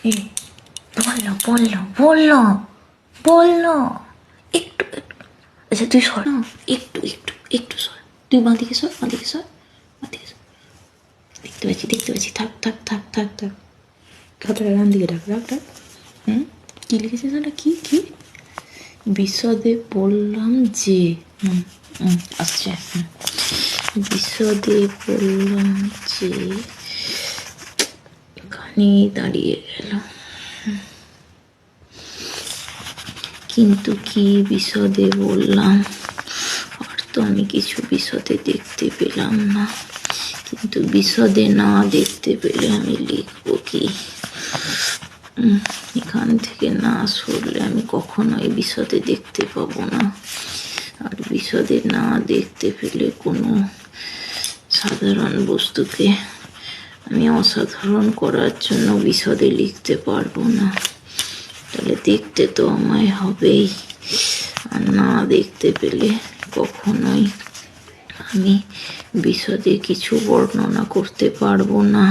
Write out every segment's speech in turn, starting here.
এই বললো বললো বললো বললো একটু একটু। আচ্ছা তুই সর না, একটু একটু একটু সর, তুই বাঁদিকে সর, বাঁদিকে সর, বাঁদিকে সর। দেখতে পাচ্ছি দেখতে পাচ্ছি, থাক থাক থাক থাক থাক। খাতাটা ডান দিকে রাখ রাখ রাখ। কী লিখেছিস ওটা? কি কি? বিশদে বললাম যে, আসছে। বিশদে বললাম যে, এখানেই দাঁড়িয়ে গেল। কিন্তু কি বিশদে বললাম, আর তো আমি কিছু বিশদে দেখতে পেলাম না। কিন্তু বিশদে না দেখতে পেলে আমি লিখবো কি? এখান থেকে না সরলে আমি কখনোই বিশদে দেখতে পাবো না। আর বিশদে না দেখতে পেলে কোনো সাধারণ বস্তুকে আমি অসাধারণ করার জন্য বিশদে লিখতে পারবো না। তাহলে দেখতে তো আমায় হবেই, আর না দেখতে পেলে কখনোই আমি বিশদে কিছু বর্ণনা করতে পারবো না।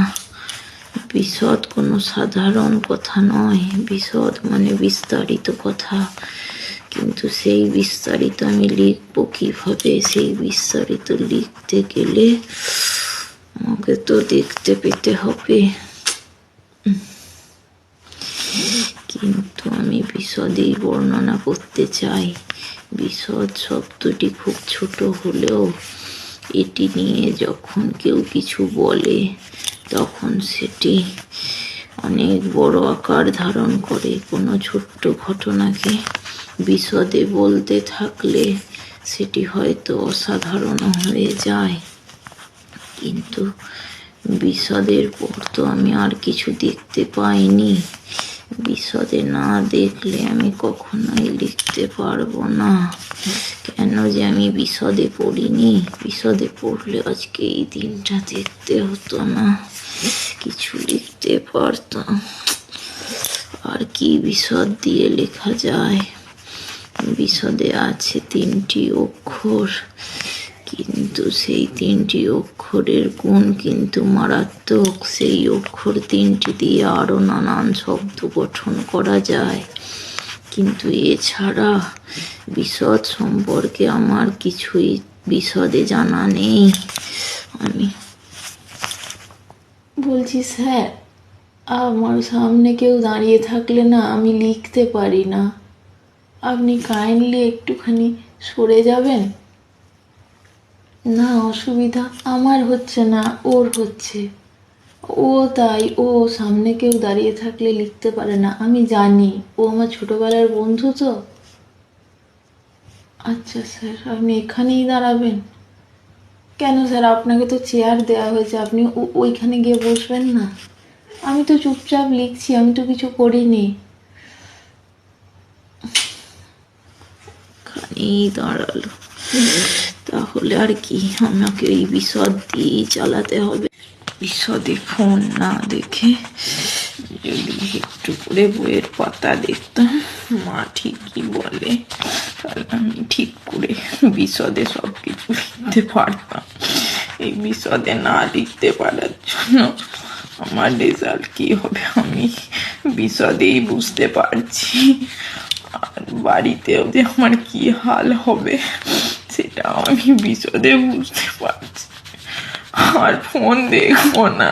বিশদ কোনো সাধারণ কথা নয়, বিশদ মানে বিস্তারিত কথা। কিন্তু সেই বিস্তারিত আমি লিখবো কিভাবে? সেই বিস্তারিত লিখতে গেলে আমাকে তো দেখতে পেতে হবে। কিন্তু আমি বিশদেই বর্ণনা করতে চাই। বিশদ শব্দটি খুব ছোট হলেও এটি নিয়ে যখন কেউ কিছু বলে তখন সেটি অনেক বড় আকার ধারণ করে। কোনো ছোট্ট ঘটনাকে বিশদে বলতে থাকলে সেটি হয়তো অসাধারণ হয়ে যায়। কিন্তু বিশদের পর তো আমি আর কিছু দেখতে পাইনি। বিশদে না দেখলে আমি কখনোই লিখতে পারবো না। কেন যে আমি বিশদে পড়িনি? বিশদে পড়লে আজকে এই দিনটা দেখতে হতো না, কিছু লিখতে পারতাম। আর কি বিশদ দিয়ে লেখা যায়? বিশদে আছে 3টি অক্ষর, কিন্তু সেই 3টি অক্ষরের গুণ কিন্তু মারাত্মক। সেই অক্ষর 3টি দিয়ে আরো নানান শব্দ গঠন করা যায়। কিন্তু এছাড়া বিশদ সম্পর্কে আমার কিছুই বিশদে জানা নেই। আমি বলছি স্যার, আমার সামনে কেউ দাঁড়িয়ে থাকলে না আমি লিখতে পারি না। আপনি কাইন্ডলি একটুখানি সরে যাবেন? না, অসুবিধা আমার হচ্ছে না, ওর হচ্ছে। ও তাই, ও সামনে কেউ দাঁড়িয়ে থাকলে লিখতে পারে না, আমি জানি। ও আমার ছোটবেলার বন্ধু তো। আচ্ছা স্যার, আপনি এখানেই দাঁড়াবেন? কেন স্যার, আপনাকে তো চেয়ার দেওয়া হয়েছে, আপনি ওইখানে গিয়ে বসবেন না? আমি তো চুপচাপ লিখছি, আমি তো কিছু করিনি। এখানেই দাঁড়ালো, তাহলে আর কি, আমাকে এই বিশদ দিয়েই চালাতে হবে। বিশদে ফোন না দেখে যদি একটু করে বইয়ের পাতা দেখতাম, মা ঠিকই বলে, তাহলে আমি ঠিক করে বিশদে সব কিছু লিখতে পারতাম। এই বিশদে না লিখতে পারার জন্য আমার রেজাল্ট কি হবে আমি বিশদেই বুঝতে পারছি। আর বাড়িতেও যে আমার কি হাল হবে সেটাও আমি বিশদে বুঝতে পারছি। আর ফোন দেখবো না,